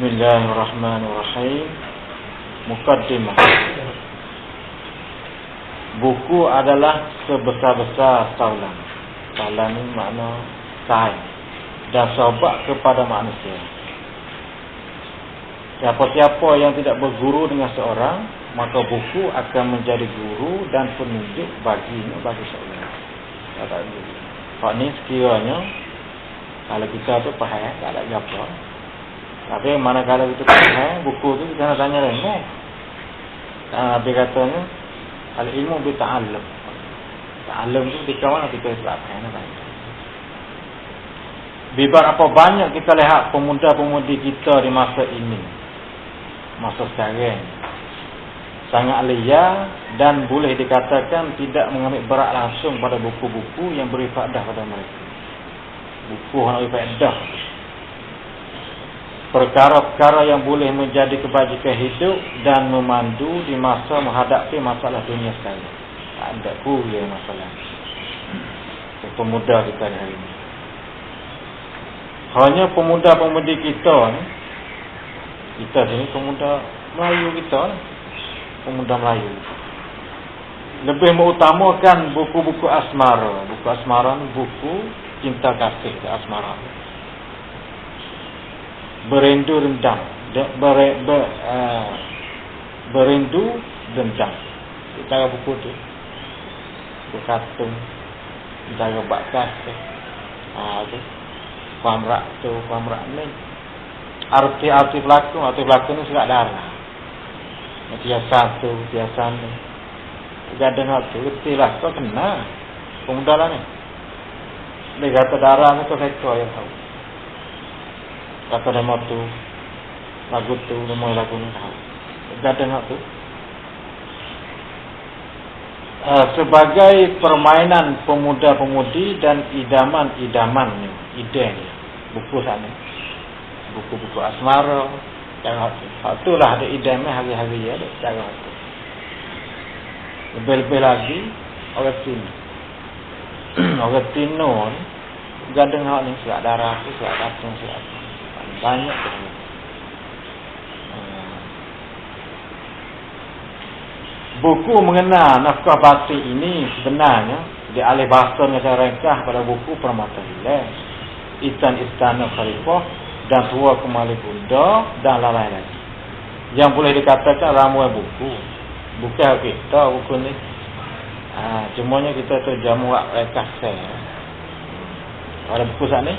Bismillahirrahmanirrahim. Muqaddimah. Buku adalah sebesar-besar taulan. Taulan ini makna sains dan sobat kepada manusia. Siapa-siapa yang tidak berguru dengan seorang, maka buku akan menjadi guru dan penunjuk bagi seorang. Hak ni sekiranya kalau kita tu faham, tak ada apa. Tapi manakala kita faham, buku tu kita nak tanya ilmu. Nabi katanya, al-ilmu bi-ta'allum. Ta'allum tu di kawan kita tak faham. Biar apa banyak kita lihat pemuda-pemudi kita di masa ini, masa sekarang, sangat liar dan boleh dikatakan tidak mengambil berat langsung pada buku-buku yang beri faedah pada mereka. Buku yang beri faedah, perkara-perkara yang boleh menjadi kebajikan hidup dan memandu di masa menghadapi masalah dunia sekarang. Tak ada kuliah masalah pemuda kita hari ini. Hanya pemuda-pemudi kita ni, kita sini pemuda Melayu kita ni, pemuda Melayu lebih mengutamakan buku-buku asmara. Buku asmara ni buku cinta kasih, asmara. Berindu dendam, berindu dendam. Cara buku tu, buku kartun, cara bak kasih. Tu pamrak tu, pamrak ni. Arti pelakon ni surat darah. Biasa tu, biasa ni. Kadang tu, retilah kau kena. Pemuda lah ni. Dia kata darah ni kau sekor yang tahu. Kata demo tu, lagu tu, demo lagu ni tahu. Kadang tu. Sebagai permainan pemuda-pemudi dan idaman-idamannya, idenya. Buku sana. Buku-buku asmara. Jangan itulah ada idamnya hari-hari ya, cara itu. Lebih-lebih lagi orang Tino. Orang Tino ni gadang hak ni surat darah tu, surat kacang, surat banyak tu. Buku mengenal nafkah batin ini sebenarnya dialih bahasa dengan cara ringkas pada buku Permata Hilal, Intan Istana Khalifah dan Tua Kembali Bunda dan lain-lain lagi. Yang boleh dikatakan ramuan buku. Bukan kita buku ni. Cumanya kita terjamu ringkas saya. Ada buku saat ni.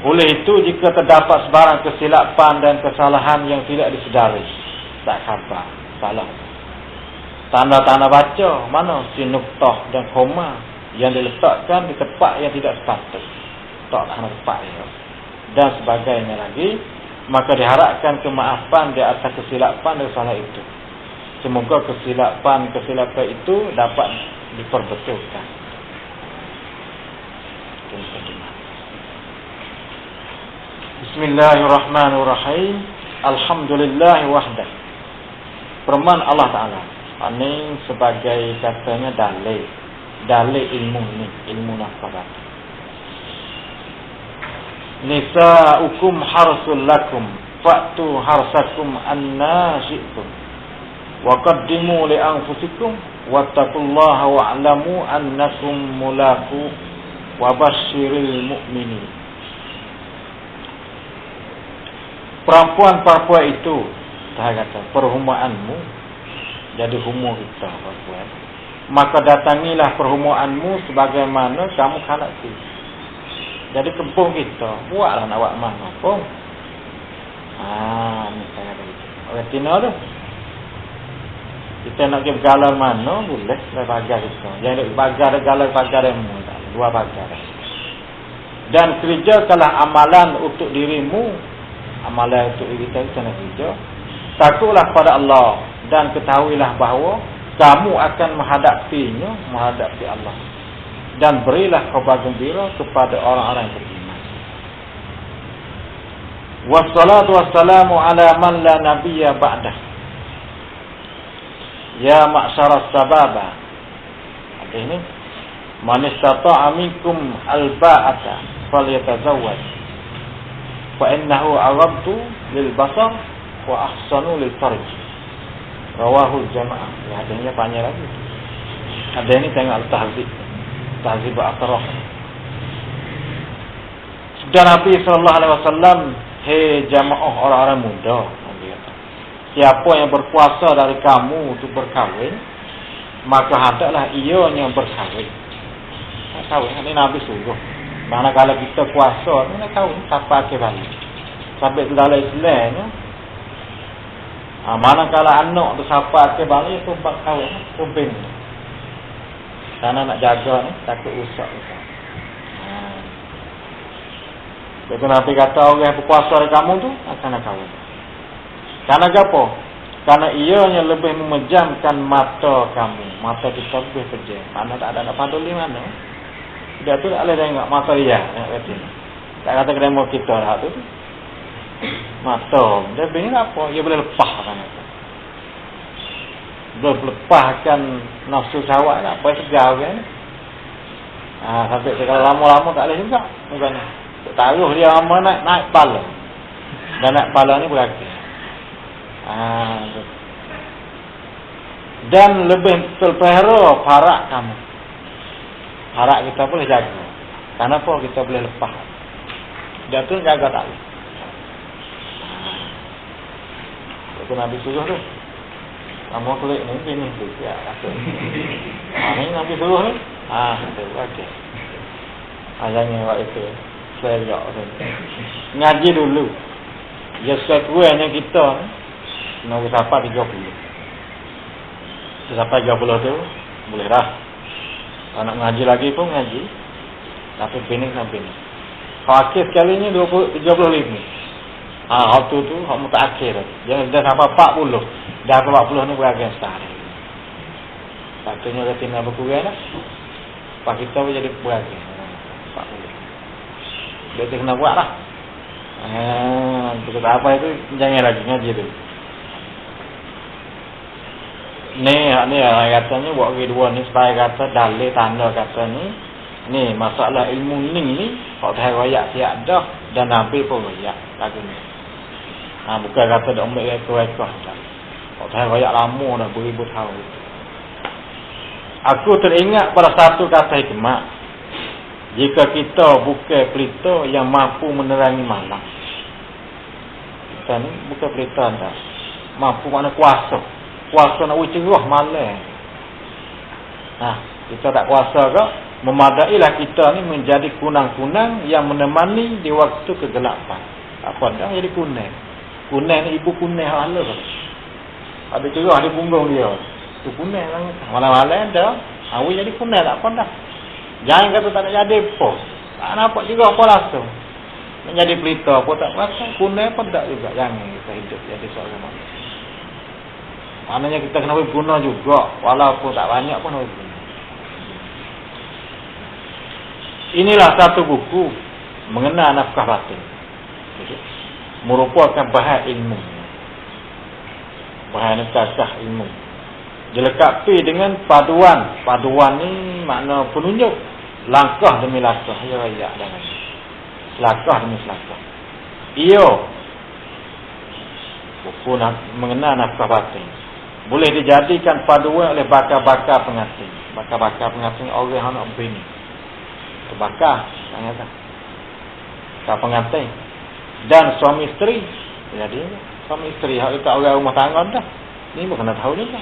Oleh itu jika terdapat sebarang kesilapan dan kesalahan yang tidak disedari, tak khabar, salah. Tanda-tanda baca mana si nuktah dan koma yang diletakkan di tempat yang tidak sepatut. Tak tepat ya. Dan sebagainya lagi, maka diharapkan kemaafan di atas kesilapan dan salah itu. Semoga kesilapan itu dapat diperbetulkan. Bismillahirrahmanirrahim. Alhamdulillah wahdah. Firman Allah Ta'ala. Ini sebagai katanya dalil ilmu ni, ilmu nafkah. Nisa'ukum harsul lakum fa'tu harsakum anna syi'tum wa qaddimu li anfusikum wattaqullaha wa'lamu annakum mulaqu wa basyiril mu'minin. Perempuan-perempuan itu, saya kata, perhumaanmu jadi humur kita perempuan. Maka datangilah perhumaanmu sebagaimana kamu khalaqti. Jadi kempung kita, buatlah nak buat mana pun. Ni saya ada itu. Orang Tino tu. Kita nak pergi bergalar mana, boleh. Kita bagar kita. Jadi galar yang mudah. 2 bagar. Dan kerjakanlah amalan untuk dirimu. Amalan untuk diri kita nak kerja. Takutlah pada Allah. Dan ketahuilah bahawa kamu akan menghadapi Allah. Dan berilah khabar gembira kepada orang-orang yang beriman. Wassalatu wassalamu ala man la nabiyya ba'dah. Ya ma'syaras sababa. Ini man istata'a minkum alba'ata falyatazawwaj. fa innahu aghaddu lil basar wa ahsanu lil farj. Rawahul jamaah. Ya, hadisnya panjang lagi. Ada ini tengok tahzib al-Atraf. Sabda Nabi sallallahu alaihi wasallam, "Hei jamaah orang-orang muda," Nabi kata, "siapa yang berpuasa dari kamu untuk berkahwin, maka hendaklah ia yang berkahwin." Kahwin ini Nabi suruh. Mana kalau kita puasa, ni nak kahwin siapa ke balik. Sampai tu dalam Islamnya. Mana kalau anak tu siapa ke balik tu buat kahwin, kumpin. Karena nak jaga ni takut rusak. Betul Nabi kata orang yang berpuasa dari kamu tu akan kahwin. Karena apa? Karena ianya lebih memejamkan mata kamu. Mata kita lebih pejam. Mana tak ada nak paduli mana. Dia tu tak boleh tengok mata dia. Tak kata kedemo kita lah tu. Mata. Dia begini apa? Dia boleh lepas kan. Boleh lepaskan nafsu syahwat lah. Boleh segar kan. Sampai kalau lama-lama tak boleh juga. Bukan. Taruh dia lama naik pala. Dan naik pala ni berakhir. Dan lebih terpelihara parak kamu. Parak kita boleh jaga. Kenapa kita boleh lepas? Dia tu jaga tak boleh. Itu Nabi suruh tu. Kamu kulit ni gini tu ya. Ini Nabi suruh ni. Itu okey. Jangan buat itu. Selok tu. Ngaji dulu. Ya sekurang-kurangnya kita nak sampai 30. Sampai 30 tu boleh dah. Kalau nak ngaji lagi pun ngaji. Tapi pening sampai ni. Kalau akhir sekali ni 35. Waktu tu hak mutakhir. Jangan dah sampai 40. Dah ke 40 ni berakhir setahun. Patutnya kita nak berkurang dah. Pak kita pun jadi berakhir 40. Dia kena buat lah. Betul apa itu jangan lagi ngaji tu. Ni katanya buat kedua ni supaya kata dalil tanda kata ni masalah ilmu ni kalau tak royak siap dah dan Nabi pun royak lagu ni. Bukan kata dak ambil rekod dah. Kalau tak royak lama dah beribu tahun. Aku teringat pada satu kata hikmah. Jika kita bukan pelita yang mampu menerangi malam. Kita ni bukan pelita dah. Mampu makna kuasa. Kuasa nak cerah malam. Kita tak kuasa ke? Memadailah kita ni menjadi kunang-kunang yang menemani di waktu kegelapan. Apa dah jadi kunang. Kunang ni ibu kunang halal. Ada cerah di punggung dia. Tu kunang lah. Malam-malam dah. Awi jadi kunang tak apa dah. Jangan kata tak nak jadi apa. Tak nampak juga apa langsung. Nak jadi pelita apa tak rasa. Kunang pun tak juga. Jangan kita hidup jadi seorang manusia. Maknanya kita kena berguna juga. Walaupun tak banyak pun berguna. Inilah satu buku mengenai nafkah batin. Merupakan bahan ilmu. Bahan nafkah ilmu. Dilengkapi dengan paduan. Paduan ni makna penunjuk. Langkah demi langkah. Ya, dan selangkah demi selangkah. Buku mengenai nafkah batin. Boleh dijadikan paduan oleh bakar-bakar pengantin. Bakar-bakar pengantin orang yang nak bini. Itu bakar. Bakar pengantin. Dan suami isteri. Jadi suami isteri. Hak dekat orang rumah tangga dah. Ni pun kena tahu juga.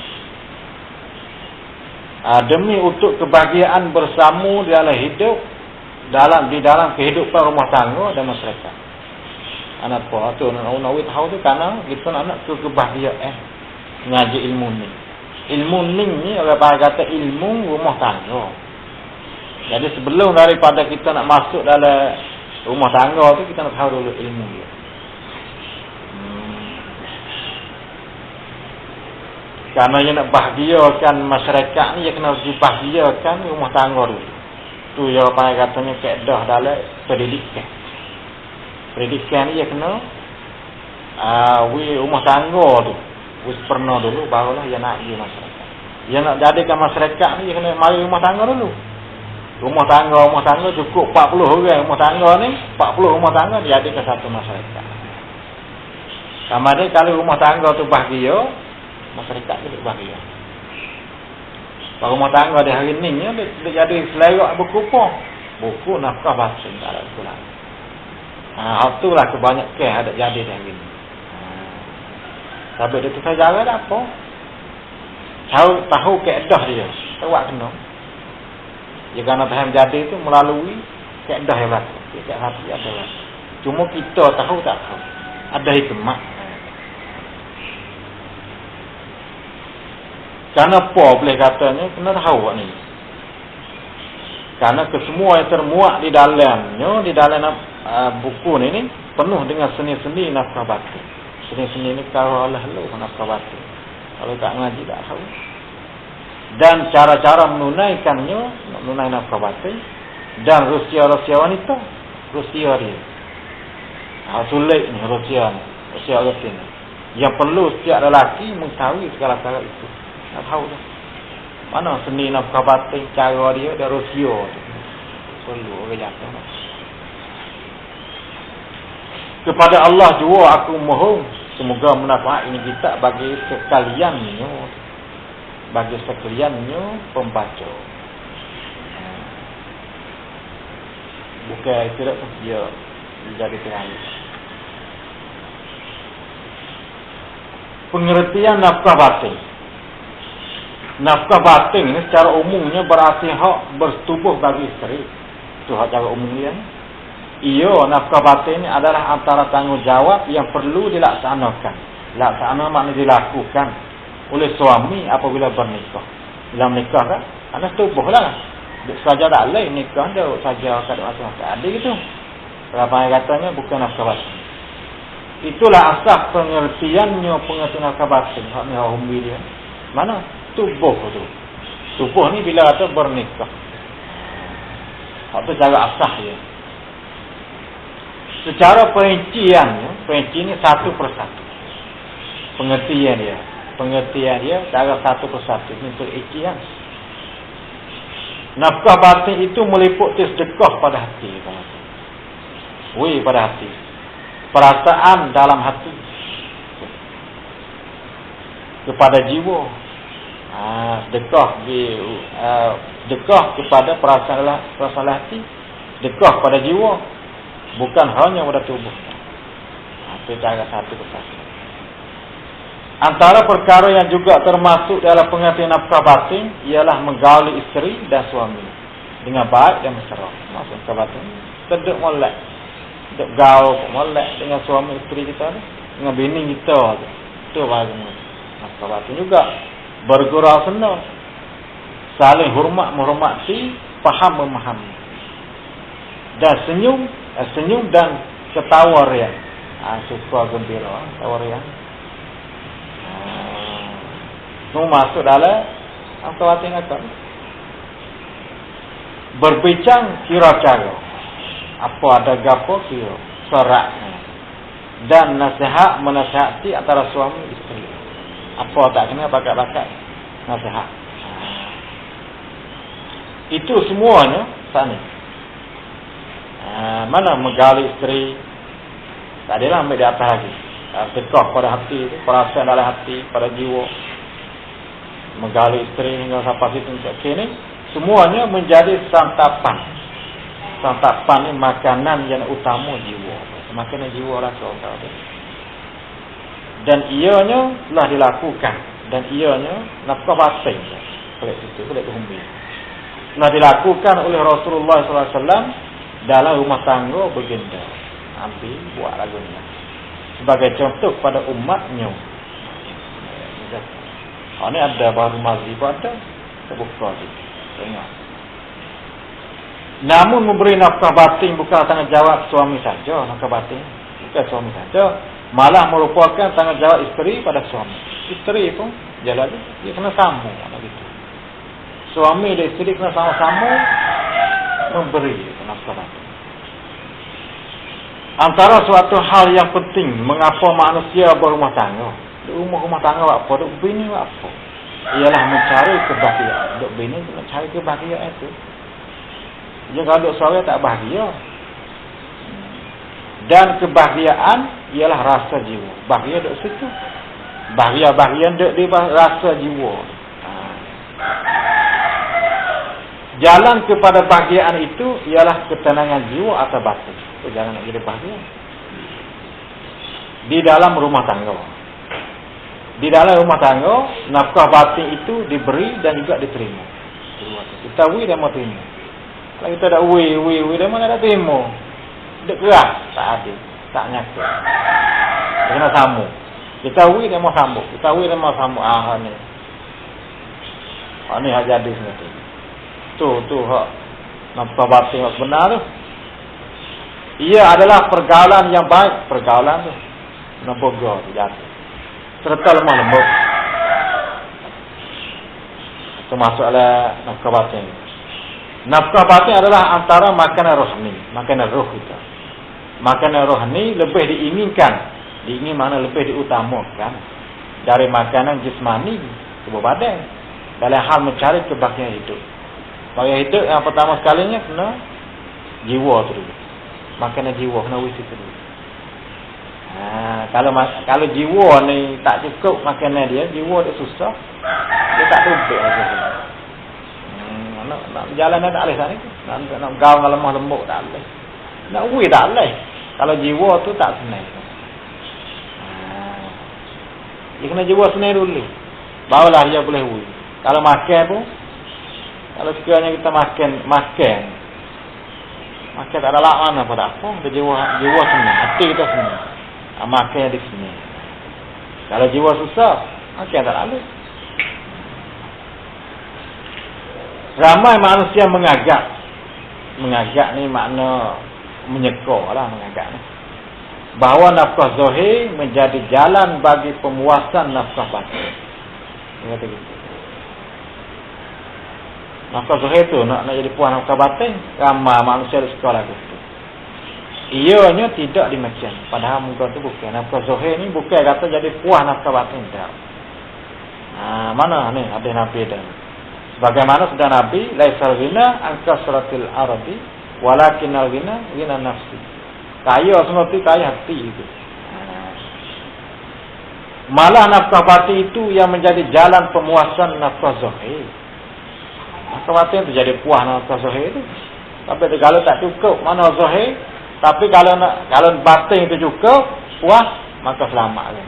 Demi untuk kebahagiaan bersama dalam hidup. Di dalam kehidupan rumah tangga dan masyarakat. Anak apa tu nak tahu tu kerana kita nak kebahagiaan. Ngaji ilmu ni. Ilmu ni orang kata ilmu rumah tangga. Jadi sebelum daripada kita nak masuk dalam rumah tangga tu kita nak tahu dulu ilmu dia. Kerana dia nak bahagiakan masyarakat ni dia kena dibahagiakan rumah tangga dulu. Tu yang katanya kaedah dalam pendidikan. Pendidikan ni dia kena rumah tangga tu. Pernah dulu barulah dia nak pergi masyarakat. Dia nak jadikan masyarakat ni dia kena mari rumah tangga dulu. Rumah tangga cukup 40 orang rumah tangga ni, 40 rumah tangga jadi ke satu masyarakat. Sama dia kalau rumah tangga tu bahagia, masyarakat juga bahagia. Kalau rumah tangga di hari ni dia jadi selerak buku nafkah batin tak ada kurang. Itulah kebanyakan ada jadi di hari ni. Tapi dia tu saja ada apa? Tahu keedah dia. Tahu kena. Jika nak faham jadi itu melalui keedah yang berlaku. Keedah hati adalah. Cuma kita tahu tak tahu. Ada hikmah. Karena apa boleh katanya? Kena tahu ni. Karena kesemua yang termuat di dalamnya, di dalam buku ni penuh dengan seni-seni nafkah batin. Seni-seni ni kalau Allah lu nafkah batin. Kalau tak ngaji tak tahu. Dan cara-cara menunaikannya, menunai nafkah batin dan rusia wanita, rusia dia. Sulit ni rusia ni. Yang perlu setiap lelaki mengetahui segala-gala itu. Tak tahu dah. Mana seni nafkah batin, cara dia dan rusia tu. Perlu orang jatuh. Kepada Allah jua aku mohon semoga manfaat ini kita bagi sekaliannya, pembaca. Bukan tidak dia jadi terang. Pengertian nafkah batin. Nafkah batin ini secara umumnya berarti hak bersetubuh bagi isteri. Itu hak cara umum dia. Nafkah batin ini adalah antara tanggungjawab yang perlu dilaksanakan. Laksana maknanya dilakukan oleh suami apabila bernikah. Dalam nikah kan, anak tubuh lah. Saja tak lain nikah dia saja kat masa-masa ada gitu. Berapa katanya bukan nafkah batin. Itulah asas pengertian nafkah batin. Hak ni umum dia. Mana? Tubuh tu. Tubuh ni bila kata bernikah. Hak tu cara asas dia. Secara perinciannya, perinci ni satu persatu. Pengertian dia cara satu persatu. Ini perincian. Nafkah batin itu meliputi sedekah pada hati. Pada hati. Perasaan dalam hati. Kepada jiwa. Sedekah kepada perasaan hati. Sedekah pada jiwa. Bukan hanya pada tubuh. Itu cara satu persatu. Antara perkara yang juga termasuk dalam pengertian nafkah batin ialah menggauli isteri dan suami dengan baik dan mesra. Maksud nafkah batin sedek molek, sedek gaul molek dengan suami isteri kita ni, dengan bini kita. Itu bahagian nafkah batin juga. Bergurau senang, saling hormat menghormati, faham memahami, dan senyum dan ketawa riang. Suka gembira, ketawa riang. Masuk dalam nafkah batin kata. Berbincang kira cara. Apa ada gapo kira soraknya. Dan nasihat menasihati antara suami isteri. Apa tak kena bakat-bakat nasihat. Itu semuanya sana. Mana menggali isteri, tak adalah ambil di atas lagi. Sedekah pada hati, perasaan dalam hati, pada jiwa. Menggali isteri hingga sampai situ ni, semuanya menjadi santapan. Santapan ni makanan yang utama jiwa. Makanan jiwa rasa orang. Dan ianya telah dilakukan. Dan ianya nafkah batin. Boleh situ, boleh umbi. Telah dilakukan oleh Rasulullah SAW dalam rumah tangga baginda. Ambil buat lagunya. Sebagai contoh pada umatnya. Ini ada baru mazhab ada. Terbuka tu. Tengok. Namun memberi nafkah batin bukan tanggungjawab suami saja. Nafkah batin bukan suami saja. Malah merupakan tanggungjawab isteri pada suami. Isteri pun jalan dia kena sambung gitu. Suami dan isteri kena sama-sama memberi nafkah batin. Antara suatu hal yang penting mengapa manusia berumah tangga. Rumah tangga apa? Duk bini apa? Ialah mencari kebahagiaan. Duk bini mencari kebahagiaan itu. Dia kalau duk sorang tak bahagia. Dan kebahagiaan ialah rasa jiwa. Bahagia duk situ. Bahagia duk di rasa jiwa. Jalan kepada bahagiaan itu ialah ketenangan jiwa atau batin. Itu jalan nak jadi bahagia. Di dalam rumah tangga. Di dalam rumah tangga, nafkah batin itu diberi dan juga diterima. Kita wui dan mau terima. Kalau kita dah wui dan mana dah terima. Dia keras, tak adil, tak nyata. Dia kena sambung. Kita wui dan mau sambung. Kita wui dan mau sambung. Ni. Ni hak jadi semua tu hak nafkah batin hak benar tu. Ia adalah pergaulan yang baik, pergaulan tu. Naboga jatuh. Serta lemah lembut. Termasuklah nafkah batin. Nafkah batin adalah antara makanan rohani, makanan roh kita. Makanan rohani lebih diinginkan, diingin mana lebih diutamakan dari makanan jismani, tubuh badan. Dalam hal mencari kebahagiaan hidup. Bahagian hidup yang pertama sekalinya kena jiwa tu dulu. Makanan jiwa kena wisi tu dulu. Kalau jiwa ni tak cukup makanan dia, jiwa dia susah. Dia tak duduk lagi. Nak jalan tak boleh sana. Nak gaul lemah lembut tak boleh. Nak wui tak boleh. Kalau jiwa tu tak senang. Dia kena jiwa senang dulu. Barulah dia boleh wui. Kalau makan pun, kalau sekiranya kita makan tak ada lak mana pun tak apa. Dia jiwa senang. Hati kita senang. Makan di sini. Kalau jiwa susah, makan tak lalu. Ramai manusia mengagak. Mengagak ni makna menyeka lah mengagak ni. Bahawa nafkah zahir menjadi jalan bagi pemuasan nafkah batin. Dia kata gitu. Nafkah zahir tu nak jadi puas nafkah batin. Ramai manusia di sekolah gitu. Ianya tidak demikian. Padahal muka tu bukan. Nafkah zahir ni bukan kata jadi puas nafkah batin. Tak. Mana ni hadis Nabi dah. Bagaimana sudah Nabi, laisal ghina an kasratil ardi, walakinal ghina ghina nafsi. Kaya semua tu kaya hati itu. Malah nafkah batin itu yang menjadi jalan pemuasan nafkah zahir. Nafkah batin itu jadi puas nafkah zahir itu. Tapi kalau tak cukup mana zahir, tapi kalau batin itu cukup puas, maka selamat kan.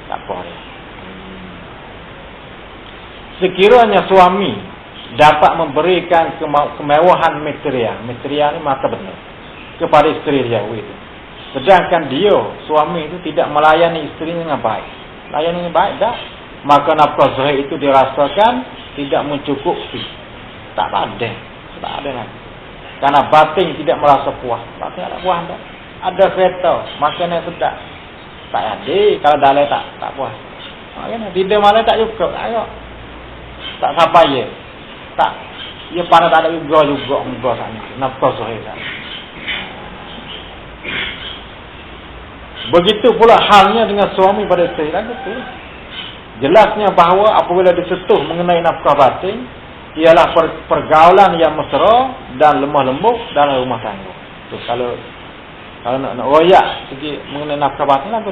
Tak apa dia. Sekiranya suami dapat memberikan kemewahan material ni mata benar kepada isteri dia itu. Sedangkan dia, suami itu tidak melayani isterinya dengan baik. Layani dengan baik dah, maka nafkah zahir itu dirasakan tidak mencukupi. Tak ada lagi. Karena batin tidak merasa puas. Batin tak puas dah. Ada kereta, makanan sedap. Tak ada. Kalau dalai tak puas. Maknanya tidak malah tak cukup. Ayo. Tak sampai ya. Tak. Ia pada tak ada juga enggak sana. Nafkah zahir sana. Begitu pula halnya dengan suami pada isteri lagi tu. Jelasnya bahawa apabila disentuh mengenai nafkah batin, ialah pergaulan yang mesra dan lemah lembut dalam rumah tangga. Tu kalau nak royak segi mengenai nafkah batin lah tu.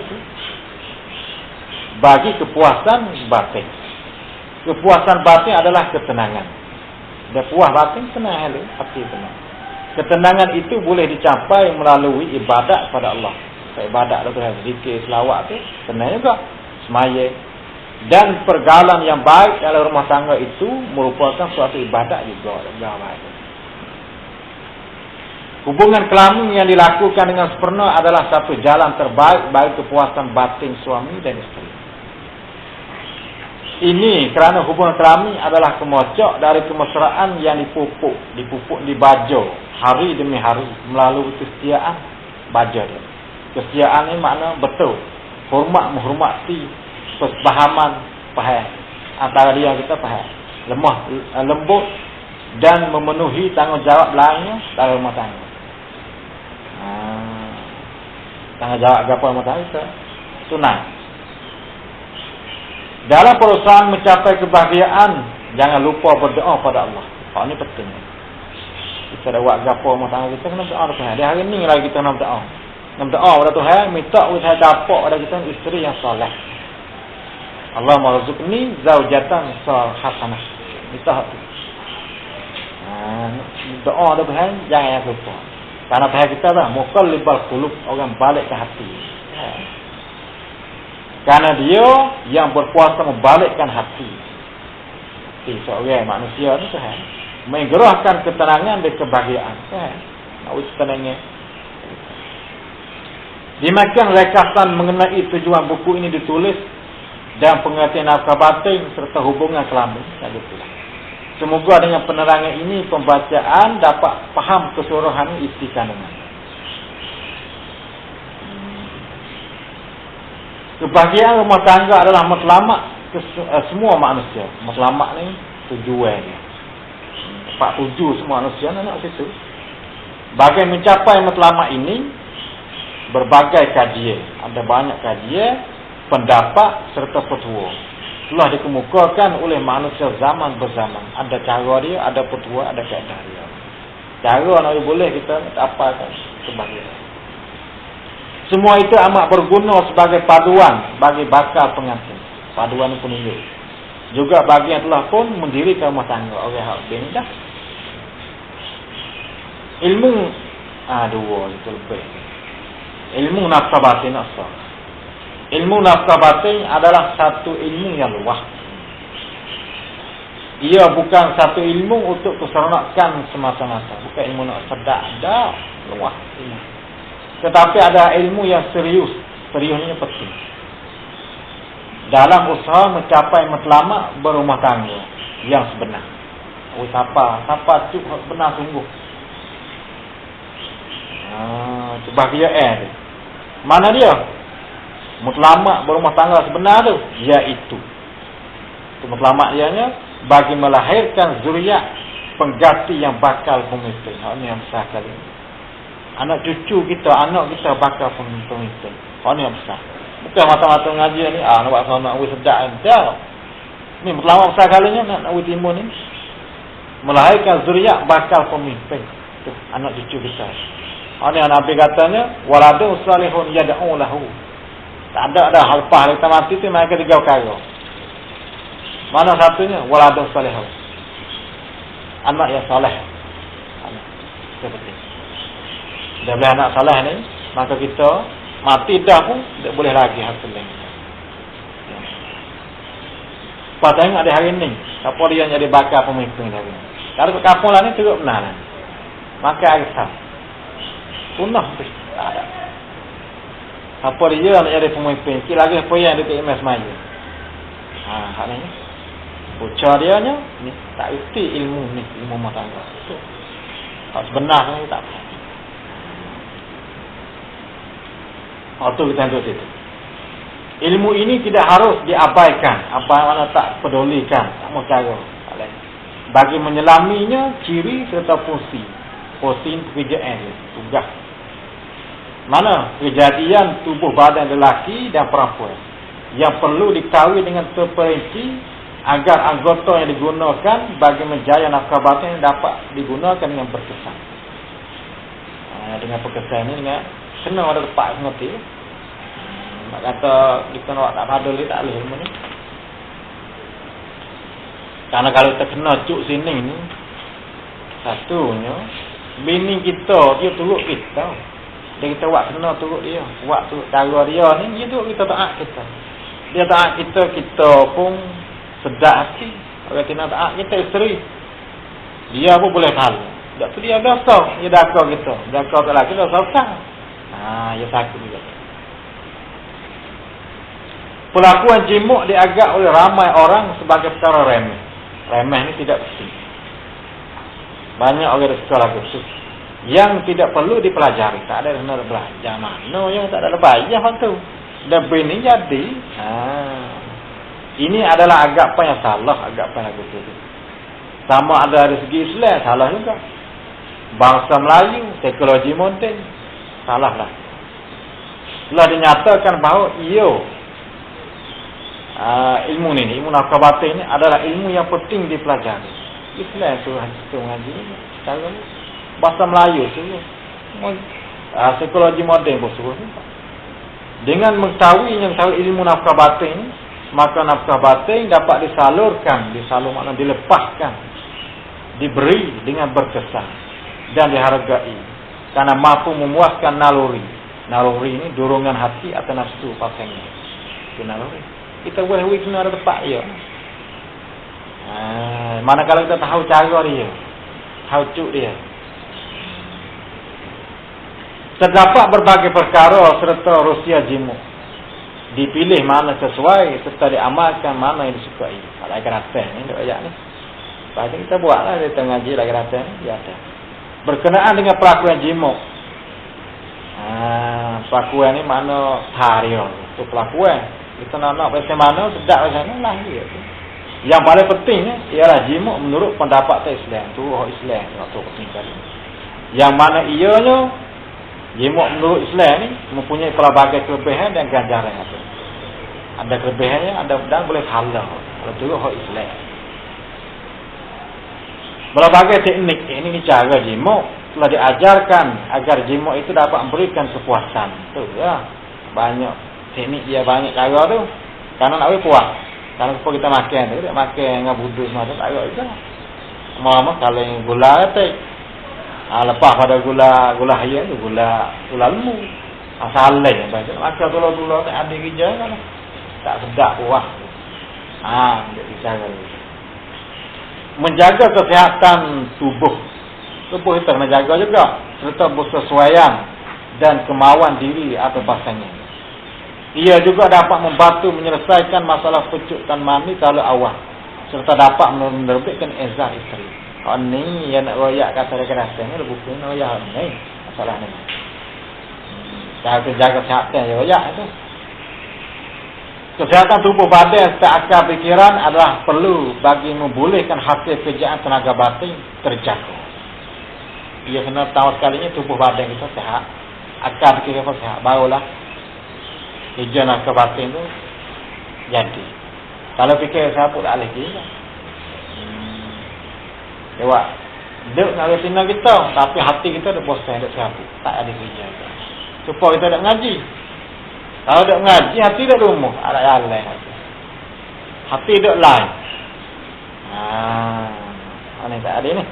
Bagi kepuasan batin. Kepuasan batin adalah ketenangan. Dia puas batin, tenang hati tenang. Ketenangan itu boleh dicapai melalui ibadat pada Allah. Ibadat tu zikir, selawat tu tenang juga. Semaya. Dan pergaulan yang baik dalam rumah tangga itu merupakan suatu ibadat juga. Hubungan kelamin yang dilakukan dengan sempurna adalah satu jalan terbaik bagi kepuasan batin suami dan isteri. Ini kerana hubungan kelamin adalah kemocok dari kemesraan yang dipupuk, dibaja hari demi hari melalui kesetiaan baja dia. Kesetiaan ini makna betul, hormat menghormati, kesepahaman faham antara dia kita faham, lemah lembut dan memenuhi tanggungjawab lainnya dalam rumah tangga. Tanggungjawab apa rumah tangga kita tunai. Dalam perusahaan mencapai kebahagiaan, jangan lupa berdoa pada Allah. Ini penting. Kita dah buat gapo rumah tangga kita, kena berdoa Tuhan. Di hari ni lagi kita nak berdoa. Nak berdoa kepada Tuhan, minta kita dapat pada kita isteri yang soleh. Allah marzuqni zaujatan hasanah. Minta hati. Doa ada Tuhan, jangan lupa. Karena Tuhan kita dah muqallibal qulub, orang balik ke hati. Karena dia yang berkuasa membalikkan hati. Seorang manusia itu Tuhan menggerahkan ketenangan dan kebahagiaan. Tuhan nak wujud tenangnya. Demikian rekasan mengenai tujuan buku ini ditulis dan pengertian nafkah batin serta hubungan kelamin. Semoga dengan penerangan ini pembacaan dapat faham keseluruhan isi kandungan. Kebahagiaan rumah tangga adalah matlamat semua manusia. Matlamat ni tujuan dia. Pak tuju semua manusia nak situ. Bagai mencapai matlamat ini berbagai kajian. Ada banyak kajian, pendapat serta petua. Telah dikemukakan oleh manusia zaman berzaman. Ada cara dia, ada petua, ada kaedah dia. Cara nak boleh kita dapatkan kebahagiaan. Semua itu amat berguna sebagai paduan bagi bakal pengantin. Paduan penunjuk. Juga bagi yang telah pun mendirikan rumah tangga. Orang hak bini dah. Ilmu dua itu lebih. Ilmu nafkah batin asal. Ilmu nafkah batin adalah satu ilmu yang luas. Ia bukan satu ilmu untuk keseronokan semata-mata. Bukan ilmu nak sedap dah, luas ilmu. Tetapi ada ilmu yang serius. Seriusnya penting. Dalam usaha mencapai matlamat berumah tangga yang sebenar. Siapa tu benar sungguh. Kebahagiaan dia. Mana dia? Matlamat berumah tangga sebenar tu, iaitu matlamat dianya bagi melahirkan zuriat pengganti yang bakal pemimpin. Ini yang besar kali. Anak cucu kita, anak kita bakal pemimpin. Ini yang besar. Bukan mata-mata ngaji ni, nak buat nak wis sedap dah. Ni matlamat besar kalinya nak wis timbul ni. Melahirkan zuriat bakal pemimpin. Tu anak cucu kita. Ini yang Nabi katanya, waladun salihun yad'u lahu. Tak ada dah lepas kita mati tu mereka tiga perkara. Mana satunya? Waladun salihun. Anak yang soleh. Anak. Itu penting. Dah boleh anak soleh ni, maka kita mati dah pun tak boleh lagi hasil lain. Lepas tengok di hari ni, siapa dia yang jadi bakal pemimpin hari ni. Kalau ke kampung lah ni teruk benar lah. Maka arisam. Punah tu. Tak ada. Apa dia nak jadi pemimpin? Sikit lagi apa yang dia tak imas maju. Hak ni. Bocor dia nya ni tak erti ilmu ni, ilmu rumah tangga. Tak sebenar ni tak apa. Waktu kita tentu situ. Ilmu ini tidak harus diabaikan. Apa mana tak pedulikan. Tak mau cara. Bagi menyelaminya ciri serta fungsi. Fungsi pekerjaan tugas. Mana kejadian tubuh badan lelaki dan perempuan yang perlu diketahui dengan terperinci agar anggota yang digunakan bagi menjaya nafkah batin dapat digunakan dengan berkesan. Dengan berkesan ini dengan kena ada tempat mengerti. Nak kata kita nak tak padul tak boleh ilmu ni. Karena kalau kita kena cuk sini ni, satunya bini kita dia turut kita. Dia kita buat kena turut dia, buat turut cara dia ni, dia turut kita taat kita. Dia taat kita, kita pun sedap hati. Orang kena taat kita isteri, dia pun boleh pahala. Tak tu dia dosa, dia dakar kita. Dakar tak lagi dosa besar. Dia sakit juga. Pelakuan jimuk dianggap oleh ramai orang sebagai perkara remeh. Remeh ni tidak penting. Banyak orang di sekolah khusus yang tidak perlu dipelajari. Tak ada kena belajar. Mana yang tak ada bayar tu. Lebih ni jadi. Ini adalah agapan yang salah. Agapan lagu tu. Sama ada dari segi Islam. Salah juga. Bangsa Melayu. Teknologi mountain. Salah lah. Telah dinyatakan bahawa ilmu ni, ilmu nafkah batin ni adalah ilmu yang penting dipelajari. Islam tu ngaji ni. Kalau ni. Bahasa Melayu tu. Psikologi moden pun suruh. Dengan mengetahui ilmu nafkah batin, maka nafkah batin dapat disalurkan, maknanya dilepaskan, diberi dengan berkesan dan dihargai karena mampu memuaskan naluri. Naluri ini dorongan hati atau nafsu pasangan. Itu naluri. Kita boleh kena ada tempat ya. Manakala kita tahu cara dia, tahu cuk dia. Terdapat berbagai perkara serta rusia jimu. Dipilih mana sesuai serta diamalkan mana yang disukai. Kalau keratan ni, duk ayat ni. Lepas kita buatlah dia tengah ngaji lagi keratan ni, dia ada. Berkenaan dengan pelakuan jimu. Pelakuan ni mana tario. Itu pelakuan. Kita nak pasal mana, sedap pasal mana lah dia tu. Yang paling penting ialah jimu menurut pendapat Islam. Tu Islam. Itu penting sekali. Yang mana ianya jimu menurut Islam ni mempunyai pelbagai kelebihan dan ganjaran. Ada kelebihannya, ada dan boleh halal. Kalau tu Islam. Berbagai teknik ini cara jimu telah diajarkan agar jimu itu dapat memberikan kepuasan. Tu ya. Banyak teknik dia, banyak cara tu. Karena nak puas. Kalau kita makan tu, dia makan dengan budus macam tak ada juga. Mama kalau yang gula tu, lepas pada gula hayat tu, gula lemu. Saleh baca makan gula tak ada kerja kan. Tak sedap puas. Dia bicara. Menjaga kesihatan tubuh. Tubuh kita kena jaga juga serta bersesuaian dan kemauan diri atau pasangan. Ia juga dapat membantu menyelesaikan masalah pecutan mani kalau awal serta dapat menerbitkan ezah isteri. Ni yang nak royak kata dekat ni buku ni royak ni masalah ni. Cara jaga kesihatan je royak itu. Kesihatan tubuh badan serta akal fikiran adalah perlu bagi membolehkan hasil kerjaan tenaga batin terjaga. Ia kena tahu sekalinya tubuh badan kita sihat, akal fikiran pun sihat, barulah kerja nafkah batin tu jadi. Kalau fikir siapa tak boleh kerja. Lewat duduk nak retina kita, tapi hati kita dah bosan duduk siapa, tak ada kerja. Supaya kita nak ngaji. Kalau duduk ngaji, hati duduk rumah, ada jalan hati. Hati duduk lain. Ini tak ada ni.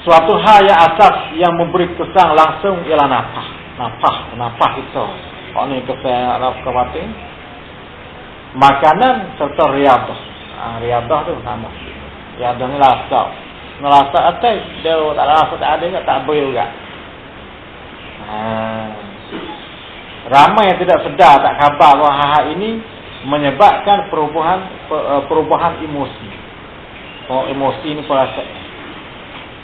Suatu hal yang asas yang memberi kesan langsung ialah nafkah. Nafkah kita. Kalau ni kesan nafkah batin, makanan serta riadah. Riadah tu sama. Riadah ni lasak. Ngelasak atas dia tak rasa tak ada tak boleh juga. Ramai yang tidak sedar, tak khabar bahawa hal ini menyebabkan perubahan emosi. Emosi ni perasaan.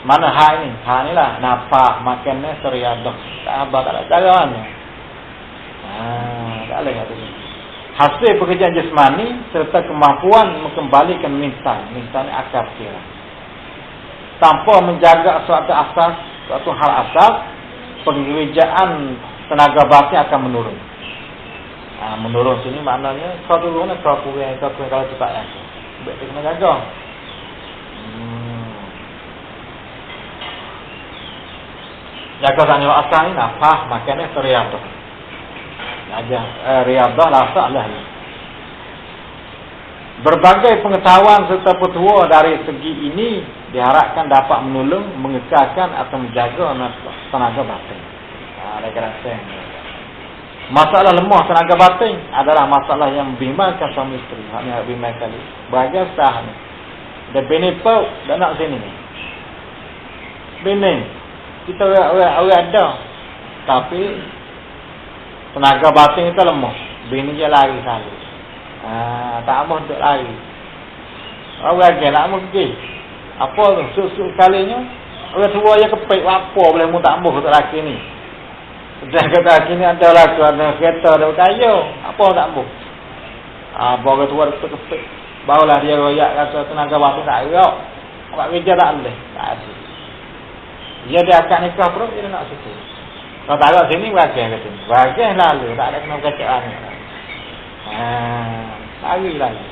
Mana hal ni? Hal ni lah nafkah, makannya seriadah. Tak khabar, tak ada cara mana. Tak boleh kata ni. Hasil pekerjaan jasmani serta kemampuan mengembalikan minsan. Minsan ni akal fikiran. Tanpa menjaga suatu hal asas, pengerjaan tenaga batin akan menurun. Menurun sini maknanya kau turun kau kurang kalau cepat kan. Baik kena jaga. Jaga sanyo asal ni nafkah, makannya riadah. Jaga riadah lasaklah ni. Berbagai pengetahuan serta petua dari segi ini diharapkan dapat menolong, mengekalkan atau menjaga tenaga batin. Ada kerasan. Masalah lemah tenaga batin adalah masalah yang membimbangkan suami isteri. Hanya bimbang kali. Bahagia sah ni. Dia bini pau dah nak sini ni. Bini kita orang ada, tapi tenaga batin kita lemah. Bini je lari selalu. Tak mahu untuk lari. Orang lagi nak mahu pergi. Apa tu? Susuk kalinya orang tua yang kepek apa boleh mu tak mahu untuk laki ni. Dan kata laki ni ada laki, ada kereta, ada kayu. Apa tak mahu. Orang tua tu kepek. Barulah dia royak kata tenaga batin tak royak. Buat kerja tak boleh. Tak ada. Dia akad nikah pun dia nak situ. Kalau tak ada sini bagian kata ni. Bagian lalu tak ada kena kacaan. Lari lagi.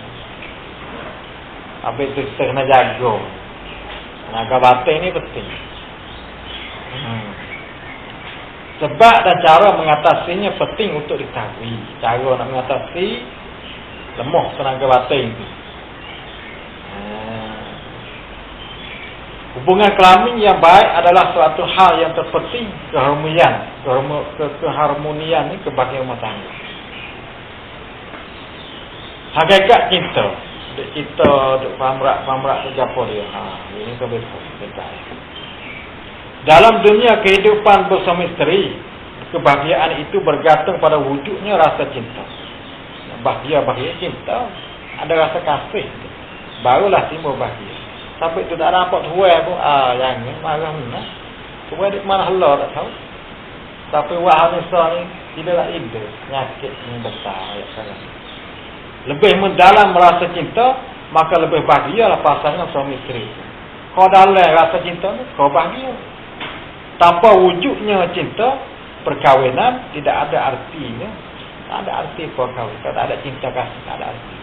Habis tu kita kena jaga. Tenaga batin ni penting. Sebab dan cara mengatasinya penting untuk diketahui. Cara nak mengatasi lemah tenaga batin itu. Hubungan kelamin yang baik adalah suatu hal yang terpenting, keharmonian ni kebahagiaan rumah tangga. Hakikat cinta, duk cinta, duk pamrak tergapo dia. Ini kebetul. Dalam dunia kehidupan bersama isteri, kebahagiaan itu bergantung pada wujudnya rasa cinta. Bahagia cinta, ada rasa kasih, barulah timbul bahagia. Sampai tu tak dapat huai pun, jangan marah mana. Huai di mana Allah tak tahu. Tapi wahai ni tidak ada penyakit yang besar. Lebih mendalam rasa cinta, maka lebih bahagialah pasangan suami isteri. Kau dalam rasa cinta ni, kau bahagia. Tanpa wujudnya cinta, perkahwinan tidak ada artinya. Tak ada arti perkahwinan. Tak ada cinta kasih, tak ada arti.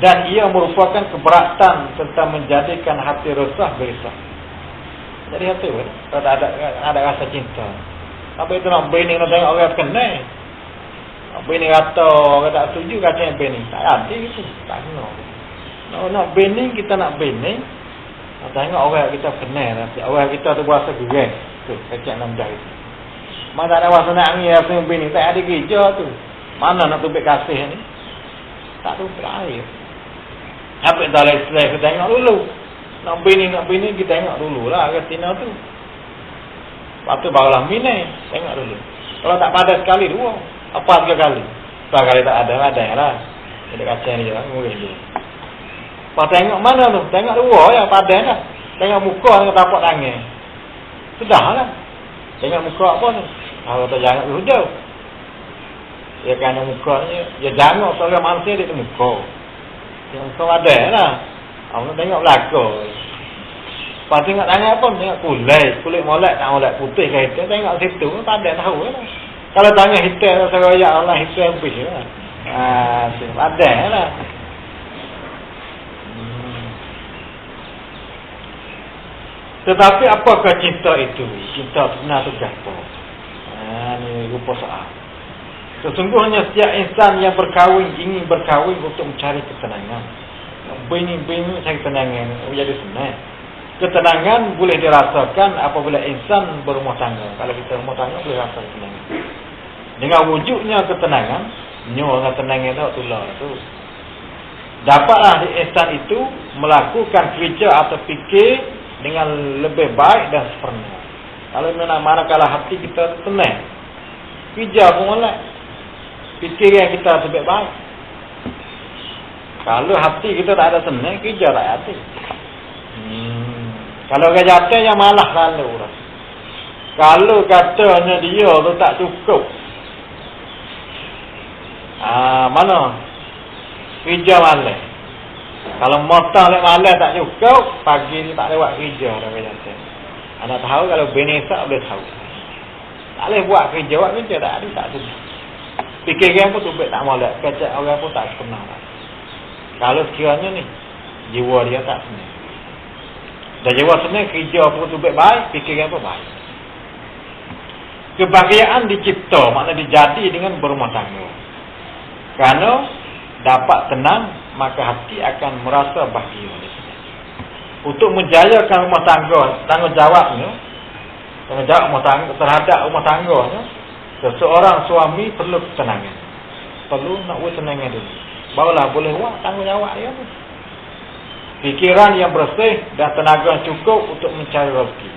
Dan ia merupakan keberatan tentang menjadikan hati resah gelisah. Jadi hati kalau tak ada rasa cinta. Sampai itu nak bini nak tengok orang kenal. Bini kata orang tak setuju kata bini. Tak hati gitu. Tak kena. Nak bini kita nak bini. Nak tengok orang kita kenal. Orang kita tu berasa gerang. Tu kecak nak jari. Mana ada rasa nak angin rasa bini. Tak ada gereja tu. Mana nak tubik kasih ni? Tak tu terakhir. Apa tak boleh selesai, kita tengok dulu. Nak bini kita tengok dulu lah Katina tu. Lepas tu barulah bini, tengok dulu. Kalau tak padat sekali, 2. Apa 3 kali? 3 kali tak ada lah. Jadi kacang ni je lah, murih je. Lepas tengok mana tu? Tengok 2 ya, padat lah. Tengok muka dengan tapak tangan. Sudah lah. Tengok muka apa tu? Kalau tak jangan dulu. Ya kerana muka ni, ya jangan seorang manusia dia tu muka. Yang kau ada lah. Awak tengok belakang. Lepas tengok tangan apa? Tengok kulit molek tak molek putih ke hitam. Tengok situ tak ada tahu lah. Kalau tangan hitam saya royak Allah hitam habis lah. Ada lah. Tetapi apakah cinta itu? Cinta sebenar tu apa? Ini rupa soal. Sesungguhnya setiap insan yang berkahwin ingin berkahwin untuk mencari ketenangan. Bini cari ketenangan menjadi senang. Ketenangan boleh dirasakan apabila insan berumah tangga. Kalau kita berumah tangga boleh rasa ketenangan. Dengan wujudnya ketenangan, dengan tenangnya tu tulah tu. Dapatlah insan itu melakukan kerja atau fikir dengan lebih baik dan sempurna. Kalau manakala hati kita tenang, kerja pun molek. Fikiran kita lebih baik. Kalau hati kita tak ada senang, kerja tak hati. Kalau kerja hati yang malah lalu. Kalau katanya dia tu tak cukup. Mana? Kerja malah. Kalau motor lek malah tak cukup, pagi ni tak lewat kerja dah kerja hati. Anak tahu kalau benesak boleh tahu. Tak boleh buat kerja, tak ada tak cukup. Fikiran pun tu tak molek, kecak orang pun tak kenal. Kalau sekiranya ni jiwa dia tak senang. Dan jiwa senang, kerja pun tu baik, fikiran pun baik. Kebahagiaan dicipta, maknanya dijadi dengan berumah tangga. Kerana dapat tenang, maka hati akan merasa bahagia. Untuk menjayakan rumah tangga, tanggungjawabnya terhadap rumah tangganya, seseorang suami perlu ketenangan. Perlu nak buat tenangan dulu. Barulah boleh buat tanggungjawab dia tu. Fikiran yang bersih dan tenaga yang cukup untuk mencari rezeki.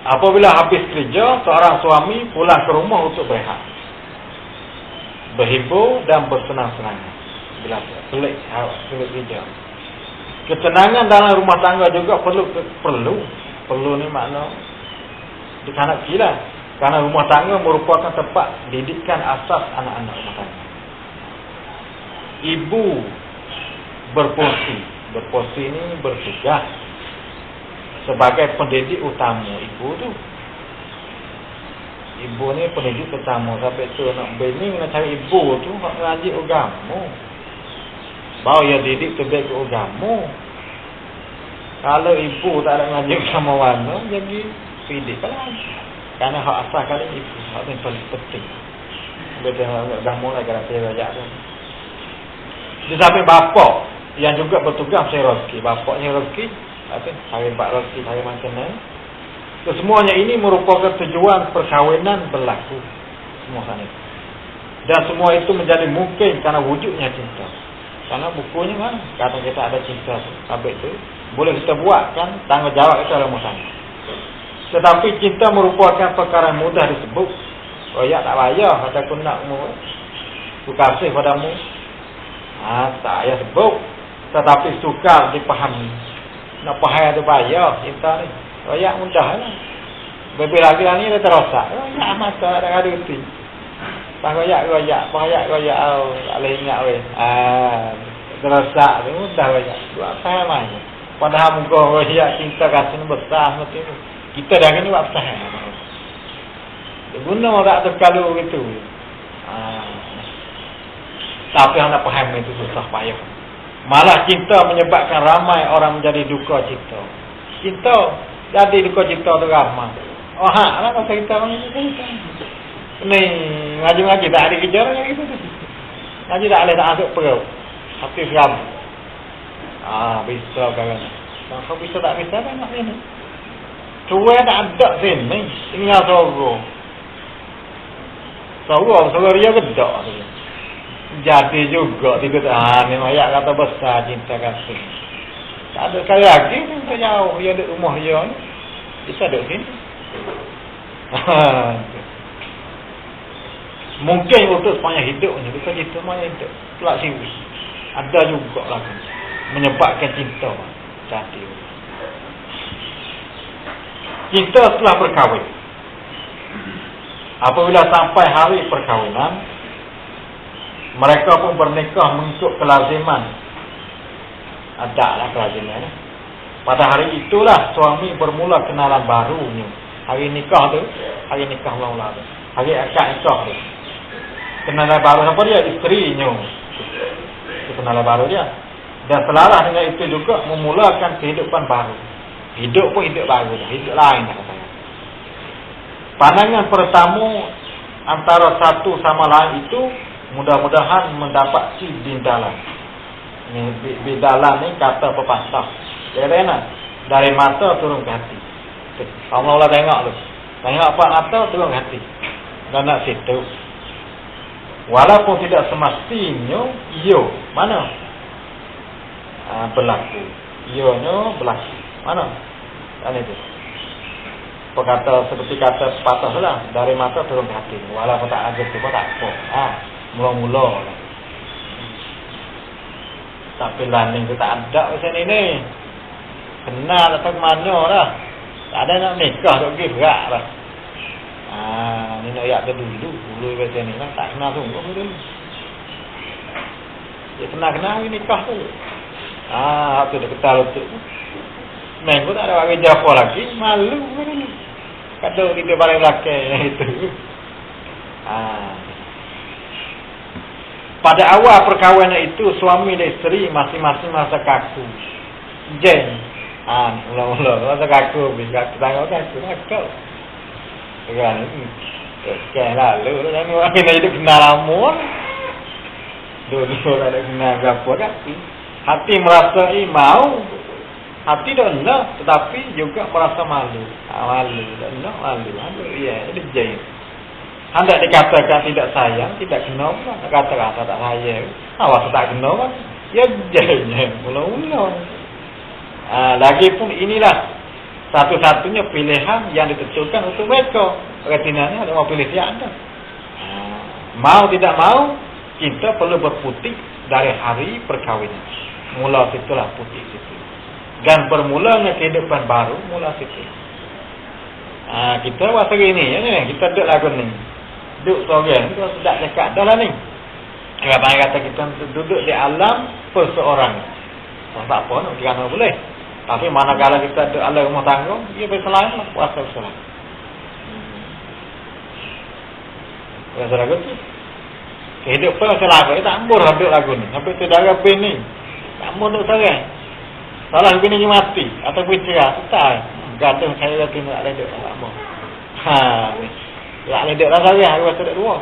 Apabila habis kerja, seorang suami pulang ke rumah untuk berehat, berhibur dan bersenang-senang. Bila pelik kerja. Ketenangan dalam rumah tangga juga perlu ni makna dikanak gila. Karena rumah tangga merupakan tempat didikan asas anak-anak rumah tangga. Ibu berfungsi ini bertugas sebagai pendidik utama. Ibu ni pendidik utama. Sampai tu nak bini nak cari ibu tu nak ngaji agama. Baru ya didik terbaik ke agama. Kalau ibu tak ada ngaji sama warna, jadi didik lah. Karena hak asal kali ibu, hak yang paling penting. Bila dah mulai kena saya rajak tu. Di samping bapak yang juga bertugas saya rezeki. Bapaknya rezeki, hari bak rezeki, hari makanan. Semuanya ini merupakan tujuan perkahwinan berlaku. Semua sana. Dan semua itu menjadi mungkin karena wujudnya cinta. Karena bukunya kan kata kita ada cinta. Habis itu boleh kita buat kan tanggungjawab itu dalam sana. Tetapi cinta merupakan perkara yang mudah disebut. Oh ya tak payah kata aku nakmu. Aku kasih padamu. Tak payah sebut. Tetapi sukar dipahami. Nak pahaya tu payah cinta ni. Oh ya mudah lah. Lebih lagi ni dia terosak. Oh ya masa ada ngaduti. Pahaya. Tak boleh ingat weh. Terosak tu mudah weh. Buat saya main. Padahal muka royak cinta kasih besar macam tu. Kita dah kena buat besar. Dia guna orang tu kalau gitu. Tapi yang nak faham itu susah payah. Malah cinta menyebabkan ramai orang menjadi duka cita. Cinta jadi duka cita tu ramai. Oh lah pasal kita macam tu. Ni ngaji-ngaji tak ada kejar gitu. Ngaji tak boleh tak masuk perut. Hati seram. Bisa kan. Kalau bisa tak bisa kan nak ni. Tua tak ada sini. Tinggal sorok. Sorok dia gedak tu. Jadi juga tiga memang ayat kata besar cinta kasih. Tak ada sekali lagi cinta jauh. Dia ada rumah dia ni. Bisa ada sini. Mungkin untuk sepanjang hidupnya. Bukan cinta sepanjang hidup. Pelak sini. Ada juga lah. Menyebabkan cinta. Jadi. Cinta setelah berkahwin. Apabila sampai hari perkahwinan, mereka pun bernikah mengikut kelaziman. Adalah kelaziman. Pada hari itulah suami bermula kenalan barunya. Hari nikah tu, hari nikah mula-mula tu. Hari akad nikah tu. Kenalan baru siapa dia? Isterinya. Itu kenalan baru dia. Dan selaras dengan itu juga memulakan kehidupan baru. Hidup pun hidup baru dah. Hidup lain dah katanya. Pandangan pertama antara satu sama lain itu mudah-mudahan mendapat bindalan. Bindalan ni kata pepatah. Jadi dari mata turun ke hati. Allah tengok tu. Tengok apa mata turun ke hati. Dan nak situ. Walaupun tidak semestinya mana? Berlaku. Berlaku. Mana? Dan itu. Perkata seperti kata sepatah lah. Dari mata turun ke hati. Walaupun tak ada tu pun tak apa. Mula-mula lah. Tapi landing tu tak ada macam ni. Kenal atau ke mana lah. Tak ada nak nikah tu pergi berat lah. Ni nak yak dulu. Dulu macam ni lah. Tak kenal sungguh dulu. Dia kenal-kenal nikah tu. Tu dah ketal lutut. Main pun tak ada orang kerja apa lagi. Malu kan. Kadang kita paling belakang itu. Pada awal perkahwinan itu suami dan isteri masing-masing merasa kaku. Jeng. Mula-mula rasa kaku. Bila kita tengok kaku. Kan. Sekian lalu. Orang kena hidup kenal lama. Dulu ada kenal berapa kaki. Hati merasa mau. Hati dah nak, tetapi juga merasa malu. Malu, dah nak malu. Ya, dia jahit. Hendak dikatakan tidak sayang, tidak kenal, nak kata-kata tak sayang. Awak tak kenal kan? Ya jahitnya, mula-mula. Lagipun inilah satu-satunya pilihan yang ditentukan untuk mereka. Retinanya ada mau pilih tiada. Mau tidak mau, cinta perlu berputih dari hari perkahwinan. Mula situlah putih situ. Dan bermulanya kehidupan baru mula situ. Kita buat hari ni, kita duduk lagu ni. Duduk seorang, kita tidak cakap dah lah ni. Kata kita duduk di alam perseorangan. Tak apa, nak kira boleh. Tapi manakala kita duduk alam rumah tangga, dia bersalah, puasa bersalah. Puasa lagu tu. Kehidupan macam lagu, kita ambur duduk lagu ni. Sampai saudara Ben ni. Kamu duk seorang. Salah bini mati atau bercerai, tak. Gaduh saya lagi nak ledek tak mau. Nak ledek lah saya, aku rasa tak dua.